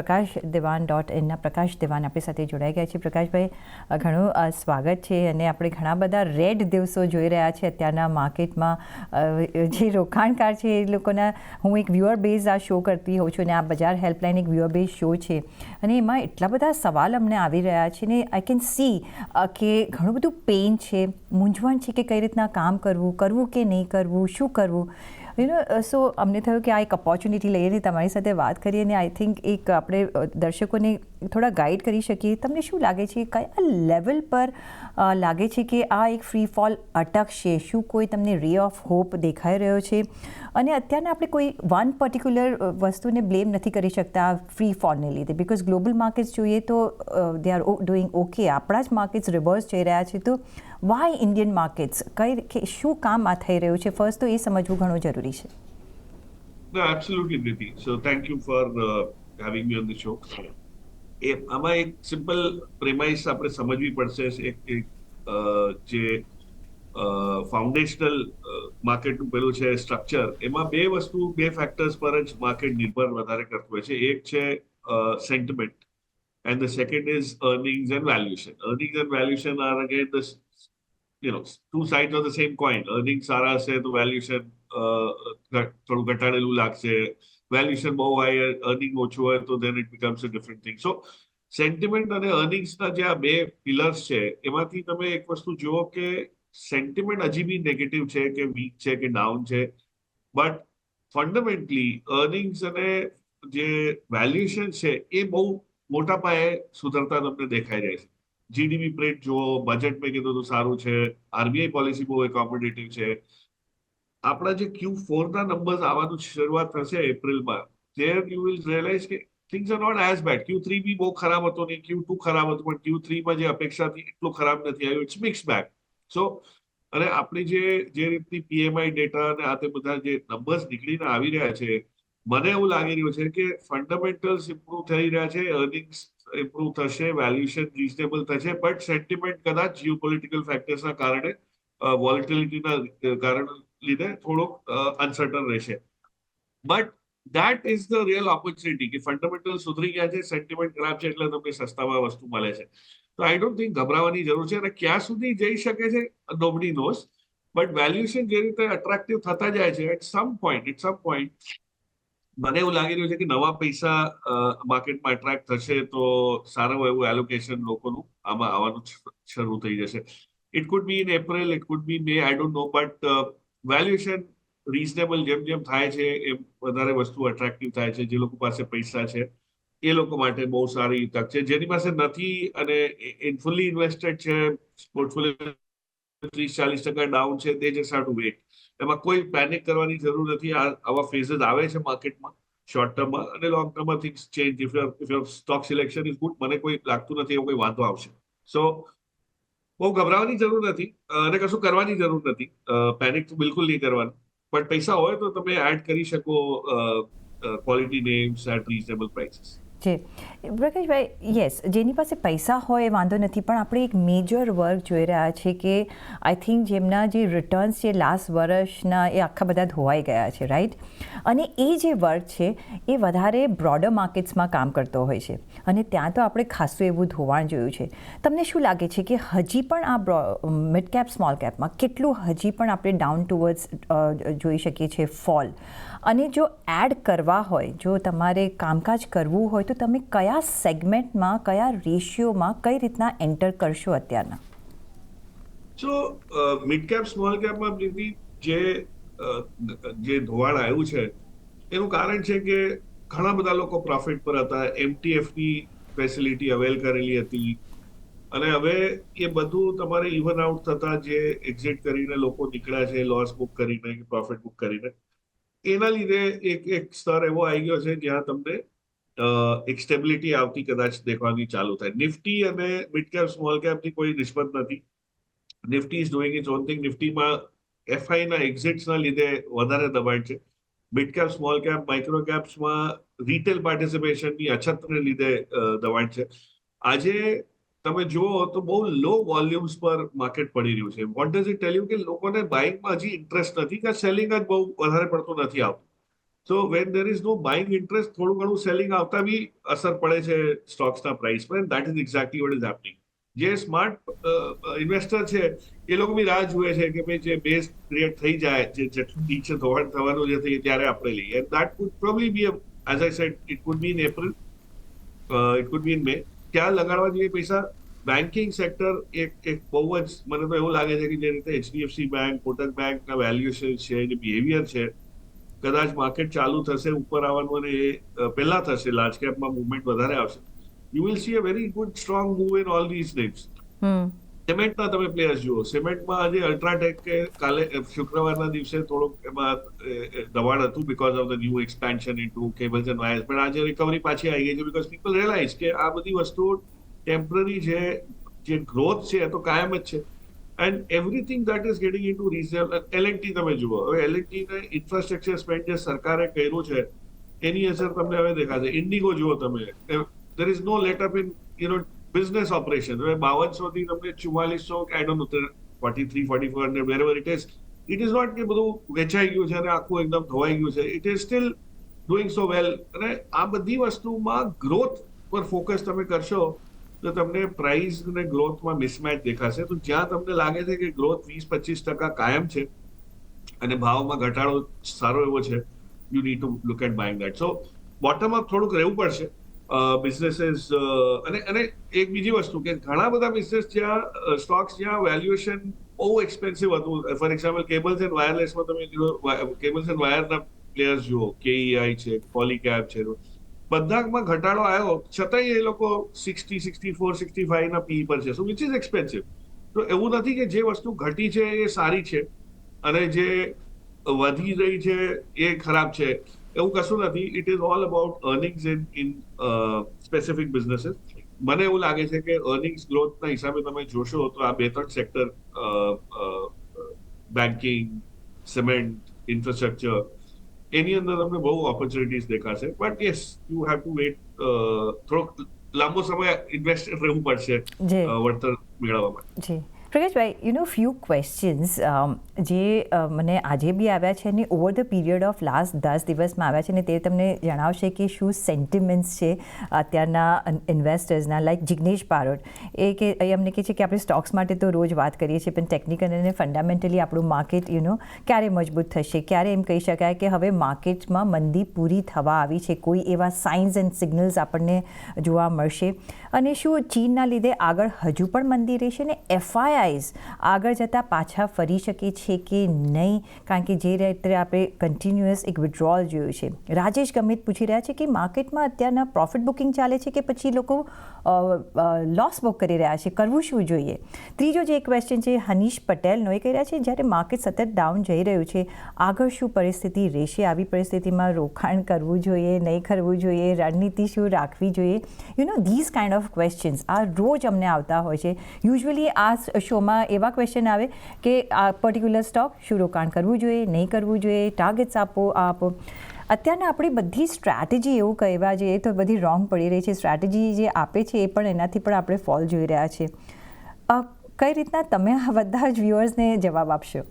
પ્રકાશ દેવાન .inના પ્રકાશ દેવાન આપણી સાથે જોડાઈ ગયા છે. પ્રકાશભાઈ, ઘણું સ્વાગત છે. અને આપણે ઘણા બધા રેડ દિવસો જોઈ રહ્યા છે અત્યારના માર્કેટમાં. જે રોકાણકાર છે એ લોકોના, હું એક વ્યુઅર બેઝ આ શો કરતી હોઉં છું, અને આ બજાર હેલ્પલાઇન એક વ્યુઅર બેઝ શો છે, અને એમાં એટલા બધા સવાલ અમને આવી રહ્યા છે ને આઈ કેન સી કે ઘણું બધું પેઇન છે, મૂંઝવણ છે કે કઈ રીતના કામ કરવું કે નહીં કરવું, શું કરવું. સો અમને થયું કે આ એક ઓપોર્ચ્યુનિટી લઈને તમારી સાથે વાત કરીએ, અને આઈ થિંક એક આપણે દર્શકોને થોડા ગાઈડ કરી શકીએ. તમને શું લાગે છે, કયા લેવલ પર લાગે છે કે આ એક ફ્રી ફોલ અટકશે? શું કોઈ તમને રે ઓફ હોપ દેખાઈ રહ્યો છે? અને અત્યારના આપણે કોઈ વન પર્ટિક્યુલર વસ્તુને બ્લેમ નથી કરી શકતા ફ્રી ફોલને લીધે, બિકોઝ ગ્લોબલ માર્કેટ્સ જોઈએ તો દે આર ડુઈંગ ઓકે, આપણા જ માર્કેટ્સ રિવર્સ જઈ રહ્યા છે. તો વાય ઇન્ડિયન માર્કેટ્સ, શું કામ આ થઈ રહ્યું છે? ફર્સ્ટ તો એ સમજવું ઘણું જરૂરી છે. No, absolutely, Niti. So thank you for having me on the show. આમાં એક સિમ્પલ પ્રેમાઇસ આપણે સમજવી પડશે. જે ફાઉન્ડેશનલ માર્કેટનું પેલું છે સ્ટ્રક્ચર, એમાં બે ફેક્ટર્સ પર જ માર્કેટ નિર્ભર વધારે કરતું હોય છે. એક છે sentiment, and the second is earnings and valuation. Earnings and valuation are again two sides of the same coin. Earnings સારા હશે તો valuation થોડું ઘટાડેલું લાગશે. વેલ્યુએશન બહુ હાઈ, અર્નિંગ ઓછું હોય તો then it becomes a different thing. So sentiment અને અર્નિંગ્સના જે આ બે પિલર્સ છે, એમાંથી તમે એક વસ્તુ જુઓ કે સેન્ટિમેન્ટ હજી બી નેગેટિવ છે કે વીક છે કે ડાઉન છે, બટ ફંડામેન્ટલી અર્નિંગ્સ અને જે વેલ્યુએશન છે એ બહુ મોટા પાયે સુધરતા તમને દેખાઈ જાય છે. જીડીપી પ્રિન્ટ જુઓ, બજેટ મેં કીધું તો સારું છે, આરબીઆઈ પોલિસી બહુ એકોમોડેટિવ છે. આપણા જે Q4 ના નંબર્સ આવવાનું શરૂઆત થશે એપ્રિલમાં, there you will realize કે things are not as bad. Q3 બી બહુ ખરાબ હતો નહીં, Q2 ખરાબ હતું, પણ Q3 માં જે અપેક્ષા હતી એટલું ખરાબ નથી આવ્યું. It's mix bag. સો અને આપણી જે રીતની પીએમઆઈ ડેટા અને આ તે બધા જે નંબર્સ નીકળીને આવી રહ્યા છે, મને એવું લાગી રહ્યું છે કે ફંડામેન્ટલ્સ ઇમ્પ્રુવ થઈ રહ્યા છે, અર્નિંગ્સ ઇમ્પ્રુવ થશે, વેલ્યુએશન રિઝનેબલ થશે, બટ સેન્ટિમેન્ટ કદાચ જીઓપોલિટિકલ ફેક્ટર્સના કારણે, વોલેટિલિટીના કારણે લીધે થોડોક અનસર્ટન રહેશે. But that is the real opportunity કે ફંડામેન્ટલ સુધરી ગયા છે, સેન્ટિમેન્ટ ખરાબ છે, એટલે તમને સસ્તામાં વસ્તુ મળે છે. તો આઈ ડોન્ટ થિંક ગભરાવાની જરૂર છે. અને ક્યાં સુધી જઈ શકે છે નોબડી નોઝ, બટ વેલ્યુએશન જે રીતે અટ્રેક્ટિવ થતા જાય છે, એટ સમ પોઈન્ટ મને એવું લાગી રહ્યું છે કે નવા પૈસા માર્કેટમાં એટ્રેક્ટ થશે તો સારું એવું એલોકેશન લોકોનું આમાં આવવાનું શરૂ થઈ જશે. It could be in April, it could B May, I don't know, but valuation reasonable જેમ જેમ થાય છે એમ વધારે વસ્તુ અટ્રેક્ટિવ થાય છે. જે લોકો પાસે પૈસા છે એ લોકો માટે બહુ સારી તક છે. જેની પાસે નથી અને ફુલ્લી ઇન્વેસ્ટેડ છે, પોર્ટફોલિયો 30-40% ડાઉન છે, દે જસ્ટ હેવ ટુ વેટ. એમાં કોઈ પેનિક કરવાની જરૂર નથી. આવા ફેઝિસ આવે છે માર્કેટમાં, શોર્ટ ટર્મમાં અને લોંગ ટર્મમાં things change. If your stock selection is good, મને કોઈ લાગતું નથી એવો કોઈ વાંધો આવશે. સો બહુ ગભરાવાની જરૂર નથી અને કશું કરવાની જરૂર નથી. પેનિક તો બિલકુલ નહીં કરવાનું, પણ પૈસા હોય તો તમે એડ કરી શકો quality names at reasonable prices. Ji પ્રકાશભાઈ, યસ, જેની પાસે પૈસા હોય એ વાંધો નથી, પણ આપણે એક મેજર વર્ક જોઈ રહ્યા છે કે આઈ થિંક જેમના જે રિટર્ન્સ છે લાસ્ટ વર્ષના એ આખા બધા ધોવાઈ ગયા છે, રાઈટ? અને એ જે વર્ક છે એ વધારે બ્રોડર માર્કેટ્સમાં કામ કરતો હોય છે, અને ત્યાં તો આપણે ખાસું એવું ધોવાણ જોયું છે. તમને શું લાગે છે કે હજી પણ આ મિડ કેપ સ્મોલ કેપમાં કેટલું હજી પણ આપણે ડાઉન ટુવર્ડ્સ જોઈ શકીએ છીએ ફોલ? અને જો એડ કરવા હોય, જો તમારે કામકાજ કરવું હોય, તો તમે કયા સેગમેન્ટમાં, કયા રેશિયોમાં, કઈ રીતના એન્ટર કરશો અત્યારના? સો મિડ કેપ સ્મોલ કેપમાં જે ધોવાણ આવ્યું છે એનું કારણ છે કે ઘણા બધા લોકો પ્રોફિટ પર હતા, એમટીએફની ફેસિલિટી અવેલ કરેલી હતી, અને હવે એ બધું તમારે ઇવન આઉટ થતા જે એક્ઝિટ કરીને લોકો નીકળ્યા છે, લોસ બુક કરીને, પ્રોફિટ બુક કરીને, એના લીધે એક સ્તર એવો આવી ગયો છે જ્યાં તમને એક સ્ટેબિલિટી આવતી કદાચ દેખવાની ચાલુ થાય. નિફ્ટી અને મિડ કેપ સ્મોલ કેપની કોઈ નિસ્બત નથી. Nifty is doing its own thing. નિફ્ટીમાં એફઆઈના એક્ઝિટ્સના લીધે વધારે દબાણ છે. Mid cap small cap micro કેપ્સમાં રિટેલ પાર્ટિસિપેશનની અછતને લીધે દબાણ છે. આજે તમે જુઓ તો બહુ લો વોલ્યુમ્સ પર માર્કેટ પડી રહ્યું છે. What does it tell you કે લોકોને બાઇંગમાં હજી ઇન્ટરેસ્ટ નથી, કે સેલિંગ જ બહુ વધારે પડતું નથી આવતું. So when there is no buying interest, થોડું ઘણું સેલિંગ આવતા બી અસર પડે છે સ્ટોક્સના પ્રાઇસ પર. That is exactly what is happening. જે સ્માર્ટ ઇન્વેસ્ટર છે એ લોકો બી રાહ જુએ છે કે ભાઈ જે બેઝ ક્રિએટ થઈ જાય, જે જેટલું નીચે થવાનું જે થઈ ત્યારે આપણે લઈએ. And that would probably be, as I said, it could be in April, it could be in May. ક્યાં લગાડવા જોઈએ પૈસા? બેન્કિંગ સેક્ટર એક બહુ જ, મને તો એવું લાગે છે કે જે રીતે એચડીએફસી બેંક, કોટક બેંકના વેલ્યુએશન છે, જે બિહેવિયર છે, કદાચ માર્કેટ ચાલુ થશે ઉપર આવવાનું અને એ પહેલા થશે, લાર્જ કેપમાં મુવમેન્ટ વધારે આવશે. You will see a very good strong move in all these names. સિમેન્ટના તમે પ્લેયર્સ જુઓ. સિમેન્ટમાં આજે અલ્ટ્રાટેક કે કાલે શુક્રવારના દિવસે થોડુંક એમાં દબાણ હતું because of the new expansion into cables and wires, પણ આજે રિકવરી પાછી આવી ગઈ છે બીકોઝ પીપલ રિયલાઇઝ કે આ બધી વસ્તુઓ ટેમ્પરરી છે. જે ગ્રોથ છે એ તો કાયમ જ છે. And everything that is getting into reserve. L&T તમે જુઓ, હવે એલએનટી ને ઇન્ફ્રાસ્ટ્રક્ચર સ્પેન્ડ જે સરકારે કર્યું છે એની અસર તમને હવે દેખાશે. ઇન્ડિગો જુઓ તમે, there is no let up in business operation. હવે 5200 થી તમને 4400, I don't know, 43, 4400, wherever it is, it is not કે બધું વેચાઈ ગયું છે અને આખું એકદમ ધોવાઈ ગયું છે. It is still doing so well. અને આ બધી વસ્તુમાં ગ્રોથ પર ફોકસ તમે કરશો તો તમને પ્રાઇસ અને ગ્રોથમાં મિસમેચ દેખાશે. તો જ્યાં તમને લાગે છે કે ગ્રોથ 20-25% કાયમ છે અને ભાવમાં ઘટાડો સારો એવો છે, you need to look at buying that. So bottom up થોડુંક રહેવું પડશે બિઝનેસીસ. અને એક બીજી વસ્તુ કે ઘણા બધા બિઝનેસ જ્યાં સ્ટોક્સ જ્યાં વેલ્યુએશન બહુ એક્સપેન્સિવ હતું, ફોર એક્ઝામ્પલ કેબલ્સ એન્ડ વાયરલેસમાં તમે કેબલ્સ એન્ડ વાયરના પ્લેયર્સ જુઓ, કેઈઆઈ છે, પોલીકેબ છે, બધામાં ઘટાડો આવ્યો છતાંય એ લોકો 60, 64, 65 ના પી પર છે. સો વિચ ઇઝ એક્સપેન્સિવ. તો એવું નથી કે જે વસ્તુ ઘટી છે એ સારી છે અને જે વધી રહી છે એ ખરાબ છે, એવું કશું નથી. It is all about earnings in specific businesses. મને એવું લાગે છે કે અર્નિંગ્સ ગ્રોથના હિસાબે તમે જોશો તો આ 2-3 સેક્ટર, બેન્કિંગ, સિમેન્ટ, ઇન્ફ્રાસ્ટ્રક્ચર, એની અંદર તમને બહુ ઓપોર્ચ્યુનિટીઝ દેખાશે. But yes, you have to wet. થોડોક લાંબો સમય ઇન્વેસ્ટ રહેવું પડશે વળતર મેળવવા માટે. જી પ્રકાશભાઈ, ફ્યુ ક્વેશ્ચન્સ જે મને આજે બી આવ્યા છે અને over the period of last 10 દિવસમાં આવ્યા છે, અને તે તમને જણાવશે કે શું સેન્ટિમેન્ટ્સ છે અત્યારના ઇન્વેસ્ટર્સના. લાઈક જિગ્નેશ બારોટ એ અમને કહે છે કે આપણે સ્ટોક્સ માટે તો રોજ વાત કરીએ છીએ, પણ ટેકનિકલ અને ફંડામેન્ટલી આપણું માર્કેટ ક્યારે મજબૂત થશે, ક્યારે એમ કહી શકાય કે હવે માર્કેટમાં મંદી પૂરી થવા આવી છે, કોઈ એવા સાઇન્સ એન્ડ સિગ્નલ્સ આપણને જોવા મળશે? અને શું ચીનના લીધે આગળ હજુ પણ મંદી રહેશે ને એફઆઈઆઈઝ આગળ જતાં પાછા ફરી શકે છે કે નહીં? કારણ કે જે રીતે આપણે કન્ટિન્યુઅસ એક વિડ્રોલ જોયું છે. રાજેશ ગમિત પૂછી રહ્યા છે કે માર્કેટમાં અત્યારના પ્રોફિટ બુકિંગ ચાલે છે કે પછી લોકો લોસ બુક કરી રહ્યા છે, કરવું શું જોઈએ? ત્રીજો જે ક્વેશ્ચન છે હનીશ પટેલનો, એ કહી રહ્યા છે જ્યારે માર્કેટ સતત ડાઉન જઈ રહ્યું છે, આગળ શું પરિસ્થિતિ રહેશે? આવી પરિસ્થિતિમાં રોકાણ કરવું જોઈએ, નહીં કરવું જોઈએ, રણનીતિ શું રાખવી જોઈએ? ધીઝ કાઇન્ડ ઓફ ક્વેશ્ચન્સ આ રોજ અમને આવતા હોય છે. યુઝ્યુઅલી આ શોમાં એવા ક્વેશ્ચન આવે કે આ પર્ટિક્યુલર સ્ટોક શું રોકાણ કરવું જોઈએ, નહીં કરવું જોઈએ, ટાર્ગેટ્સ આપો. અત્યારના આપણી બધી સ્ટ્રેટેજી એવું કહેવા જઈએ તો બધી રોંગ પડી રહી છે. સ્ટ્રેટેજી જે આપે છે એ પણ એનાથી પણ આપણે ફોલ જોઈ રહ્યા છે. કઈ રીતના તમે આ બધા જ વ્યુઅર્સને જવાબ આપશો?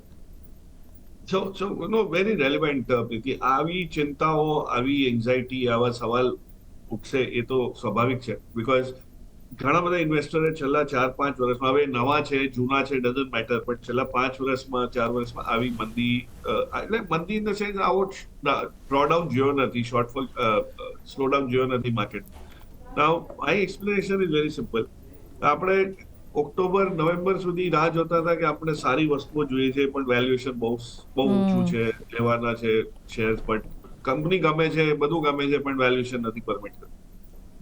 Very relevant. આવી ચિંતાઓ, આવી એન્ઝાઇટી, આવા સવાલ ઉઠશે એ તો સ્વાભાવિક છે. બીકોઝ ઘણા બધા ઇન્વેસ્ટરે છેલ્લા 4-5 વર્ષમાં, હવે નવા છે, જૂના છે, ડઝન્ટ મેટર, પણ છેલ્લા 5 વર્ષમાં, 4 વર્ષમાં આવી મંદી, એટલે મંદી ઇન ધ સેન્સ આવો ડ્રોડાઉન જોયો નથી, શોર્ટફોલ, સ્લોડાઉન જોયો નથી market. Now my explanation is very simple. આપણે ઓક્ટોબર, નવેમ્બર સુધી રાહ જોતા હતા કે આપણે સારી વસ્તુઓ જોઈએ છે પણ વેલ્યુએશન બહુ ઊંચું છે, લેવાના છે શેર્સ, બટ કંપની ગમે છે, બધું ગમે છે, પણ વેલ્યુએશન નથી પરમિટ કરતું.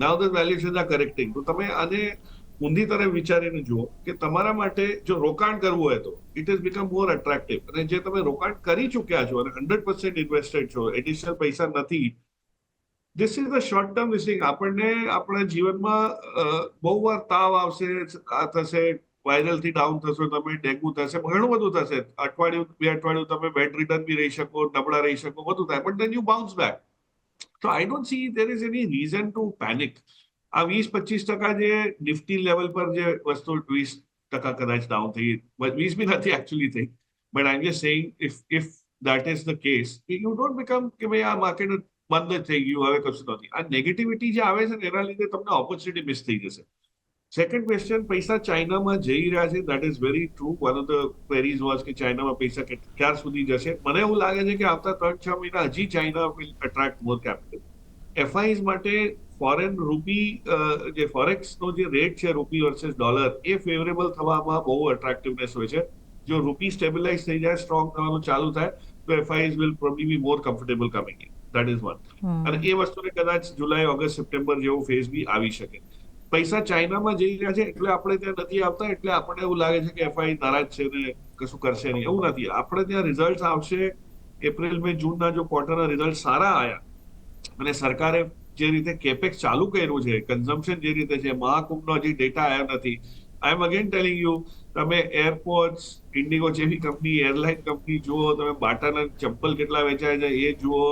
Now the valuation are correcting. તો તમે આને ઊંધી તરફ વિચારીને જુઓ કે તમારા માટે જો રોકાણ કરવું હોય તો it is become more attractive. અને જે તમે રોકાણ કરી ચૂક્યા છો અને 100% ઇન્વેસ્ટેડ છો, એડિશનલ પૈસા નથી, this is the short term listing. આપણને આપણા જીવનમાં બહુ વાર તાવ આવશે, આ થશે, વાયરલથી ડાઉન થશો તમે, ડેન્ગુ થશે, ઘણું બધું થશે. અઠવાડિયું, 2 અઠવાડિયું તમે બેડ રિટર્ન બી રહી શકો, નબળા રહી શકો, બધું થાય, but then you bounce back. So I don't see there is any reason to panic. આ 20-25% જે નિફ્ટી લેવલ પર જે વસ્તુ 20% કદાચ ડાઉન થઈ, 20 બી નથી એકચ્યુઅલી થઈ, but I M just saying if that is the case, you don't become કે ભાઈ આ માર્કેટ બંધ જ થઈ ગયું, હવે કશું નથી. આ નેગેટિવિટી જે આવે છે ને એના લીધે તમને ઓપોર્ચ્યુનિટી મિસ થઈ જશે. સેકન્ડ ક્વેશ્ચન, પૈસા ચાઇનામાં જઈ રહ્યા છે, that is very true. One of the queries was કે ચાઇનામાં પૈસા ક્યાર સુધી જશે. મને એવું લાગે છે કે આવતા 3-6 મહિના હજી China will attract more capital. FIs માટે ફોરેન રૂપી જે ફોરેક્સનો જે રેટ છે રૂપી વર્સેસ ડોલર, એ ફેવરેબલ થવામાં બહુ અટ્રેક્ટિવનેસ હોય છે. જો રૂપી સ્ટેબિલાઇઝ થઈ જાય, સ્ટ્રોંગ થવાનું ચાલુ થાય, તો FIs will probably be more comfortable coming in. That is one. અને એ વસ્તુને કદાચ જુલાઈ, ઓગસ્ટ, સપ્ટેમ્બર જેવો ફેઝ બી આવી શકે. પૈસા ચાઇનામાં જઈ રહ્યા છે એટલે આપણે ત્યાં નથી આવતા, એટલે આપણને એવું લાગે છે કે એફઆઈ નારાજ છે ને કશું કરશે નહીં. એવું નથી. આપણે ત્યાં રિઝલ્ટ આવશે. એપ્રિલ, મે, જૂનના જો ક્વાર્ટરના રિઝલ્ટ સારા આવ્યા અને સરકારે જે રીતે કેપેક્સ ચાલુ કર્યું છે, કન્ઝમ્પશન જે રીતે છે, મહાકુંભનો હજી ડેટા આવ્યો નથી. આઈ એમ અગેન ટેલિંગ યુ, તમે એરપોર્ટ્સ, ઇન્ડિગો જેવી કંપની, એરલાઇન કંપની જુઓ, તમે બાટાના ચપ્પલ કેટલા વેચાય છે એ જુઓ,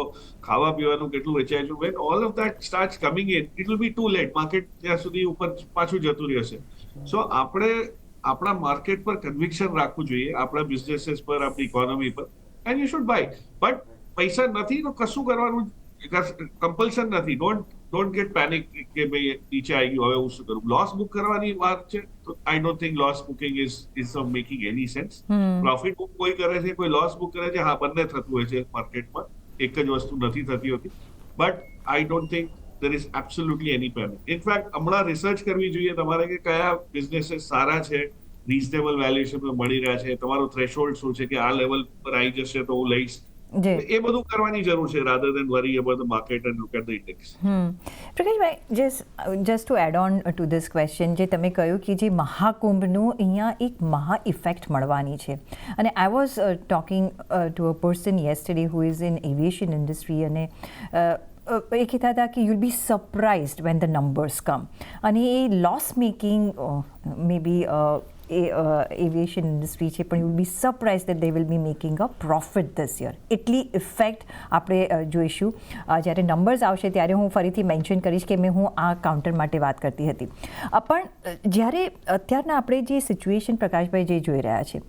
ખાવા પીવાનું કેટલું વેચાય છે. When all of that starts coming in, it will be too late. Market ત્યાં સુધી ઉપર પાછું જતું રહેશે. સો આપણે આપણા માર્કેટ પર કન્વિક્શન રાખવું જોઈએ, આપણા બિઝનેસીસ પર, આપણી ઇકોનોમી પર, and you should buy. But પૈસા નથી તો કશું કરવાનું કમ્પલ્શન નથી. ડોન્ટ ગેટ પેનિક કે ભાઈ નીચે આવી ગયું, હવે હું શું કરું. લોસ બુક કરવાની વાત છે તો I don't think loss booking is making any sense. Profit book કોઈ કરે છે, કોઈ લોસ બુક કરે છે. હા, બંને થતું હોય છે માર્કેટમાં, એક જ વસ્તુ નથી થતી હોતી. But I don't think there is absolutely any panic. In fact, હમણાં રિસર્ચ કરવી જોઈએ તમારે કે કયા બિઝનેસીસ સારા છે, રીઝનેબલ વેલ્યુએશન પર મળી રહ્યા છે, તમારો થ્રેશોલ્ડ શું છે કે આ લેવલ પર આવી જશે તો હું લઈશ. એ બધું કરવાની જરૂર છે, rather than worry about the market and look at the index. Prakashbhai, just to add on to this question, જે તમે કહ્યું કે જે મહાકુંભનું અહીંયા એક મહા ઇફેક્ટ મળવાની છે, અને I was talking to a person yesterday who is in aviation industry, અને એ કહેતા હતા કે you'll be surprised when the numbers come, અને એ loss making may be aviation industry છે, પણ you will be surprised that they will be making a profit this year. એટલી ઇફેક્ટ આપણે જોઈશું. જ્યારે નંબર્સ આવશે ત્યારે હું ફરીથી મેન્શન કરીશ કે હું આ કાઉન્ટર માટે વાત કરતી હતી. પણ જ્યારે અત્યારના આપણે જે સિચ્યુએશન પ્રકાશભાઈ જે જોઈ રહ્યા છે,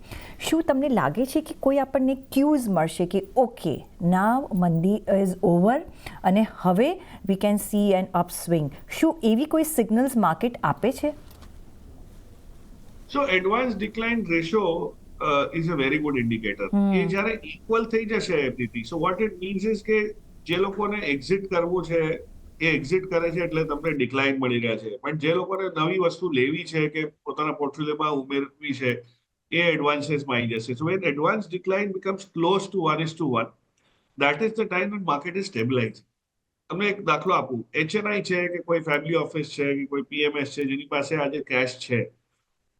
શું તમને લાગે છે કે કોઈ આપણને ક્યુઝ મળશે કે ઓકે, નાવ મંદી ઇઝ ઓવર અને હવે વી કેન સી એન અપસ્વિંગ? શું એવી કોઈ સિગ્નલ્સ માર્કેટ આપે છે? So advanced decline ratio is a very good indicator. એ જ્યારે ઇક્વલ થઈ જશે એમની, so what it means is કે જે લોકોને એક્ઝિટ કરવું છે એ એક્ઝિટ કરે છે એટલે તમને ડિક્લાઇન મળી રહ્યા છે. પણ જે લોકોને નવી વસ્તુ લેવી છે કે પોતાના પોર્ટફોલિયોમાં ઉમેરવી છે એ એડવાન્સીસમાં આવી જશે. So when advanced decline becomes close to 1:1, that is the time when market is stabilized. તમને એક દાખલો આપું. HNI છે કે કોઈ ફેમિલી ઓફિસ છે કે કોઈ PMS છે જેની પાસે આજે કેશ છે,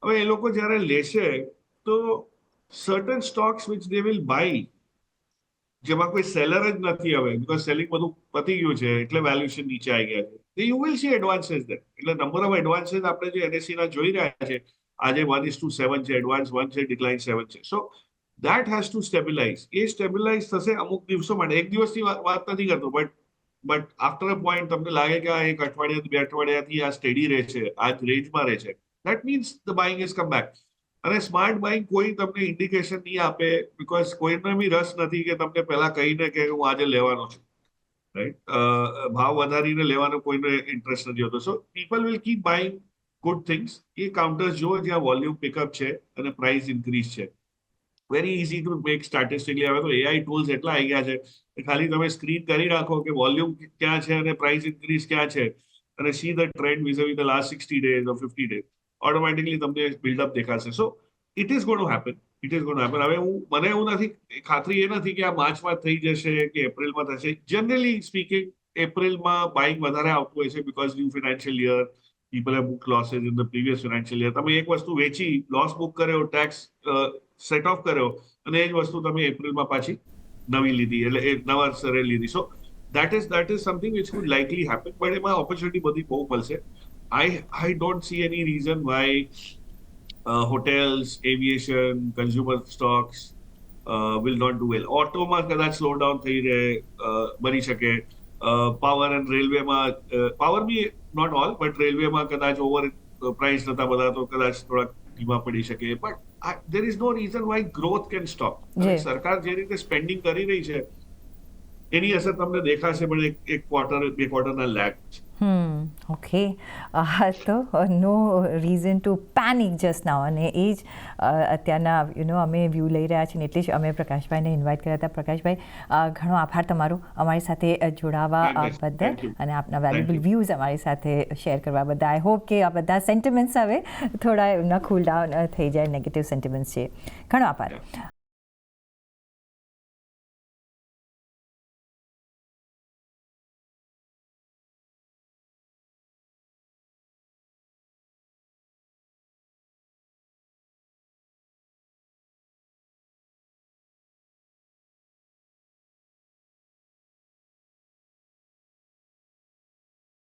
હવે એ લોકો જ્યારે લેશે તો certain stocks which they will buy, જેમાં કોઈ સેલર જ નથી હવે, બીકોઝ સેલિંગ બધું પતી ગયું છે એટલે વેલ્યુએશન નીચે આવી ગયા છે, you will C advances that. એટલે નંબર ઓફ એડવાન્સીસ આપણે જે NSE ના જોઈ રહ્યા છે આજે 1:7 છે, એડવાન્સ 1 છે, ડિક્લાઇન 7 છે. So that has to stabilise. એ સ્ટેબિલાઇઝ થશે અમુક દિવસો માટે, એક દિવસની વાત નથી કરતો, બટ આફ્ટર અ પોઈન્ટ તમને લાગે કે આ એક અઠવાડિયા 2 અઠવાડિયાથી આ સ્ટેડી રહે છે, આ રેન્જમાં રહે છે, that means the buying is come back. અને સ્માર્ટ બાઇંગ કોઈ તમને ઇન્ડિકેશન નહીં આપે, બીકોઝ કોઈને બી રસ નથી કે તમને પહેલા કહીને કે હું આજે લેવાનો છું, રાઈટ? ભાવ વધારીને લેવાનો કોઈને ઇન્ટરેસ્ટ નથી હોતો. So people will keep buying good things. એ કાઉન્ટર્સ જુઓ જ્યાં વોલ્યુમ પિકઅપ છે અને પ્રાઇસ ઇન્ક્રીઝ છે. Very easy to make statistically. હવે તો AI ટૂલ્સ એટલા આવી ગયા છે કે ખાલી તમે સ્ક્રીન કરી રાખો કે વોલ્યુમ ક્યાં છે અને પ્રાઇસ ઇન્ક્રીઝ ક્યાં છે, અને see the trend viz the last 60 days or 50 days, automatically તમને બિલ્ડઅપ દેખાશે. So it is going to happen. હવે મને એવું નથી, ખાતરી એ નથી કે આ માર્ચમાં થઈ જશે કે એપ્રિલમાં થશે. જનરલી સ્પીકિંગ એપ્રિલમાં બાઇંગ વધારે આવતું હોય છે, because new financial year, people have book losses in the previous financial year. તમે એક વસ્તુ વેચી, લોસ બુક કર્યો, ટેક્સ સેટ ઓફ કર્યો, અને એ જ વસ્તુ તમે એપ્રિલમાં પાછી નવી લીધી, એટલે એ નવા સરે લીધી. સો that is something which could likely happen, but એમાં ઓપોર્ચ્યુનિટી બધી બહુ મળશે. I don't see any reason why hotels, aviation, consumer stocks will not do well. ઓટોમાં કદાચ સ્લો ડાઉન થઈ રહે, બની શકે. પાવર એન્ડ રેલવેમાં, પાવર બી નોટ ઓલ, બટ રેલવેમાં કદાચ ઓવર પ્રાઇસ નતા બધા, તો કદાચ થોડાક ધીમા પડી શકે, but there is no reason why growth can stop. જી. સરકાર જે રીતે સ્પેન્ડિંગ કરી રહી છે એની અસર તમને દેખાશે, પણ એક ક્વાર્ટર 2 ક્વાર્ટરના લેગ છે. ઓકે, તો નો રીઝન ટુ પેનિક જસ્ટ નાઉ, અને એ જ અત્યારના અમે વ્યૂ લઈ રહ્યા છીએ, એટલે જ અમે પ્રકાશભાઈને ઇન્વાઇટ કર્યા હતા. પ્રકાશભાઈ, ઘણો આભાર તમારો અમારી સાથે જોડાવા બદલ Thank you. અને આપના વેલ્યુબલ you. વ્યૂઝ અમારી સાથે શેર કરવા બદલ. આઈ હોપ કે આ બધા સેન્ટિમેન્ટ્સ હવે થોડા એમના કૂલ ડાઉન થઈ જાય, નેગેટિવ સેન્ટિમેન્ટ્સ છે. ઘણો આભાર.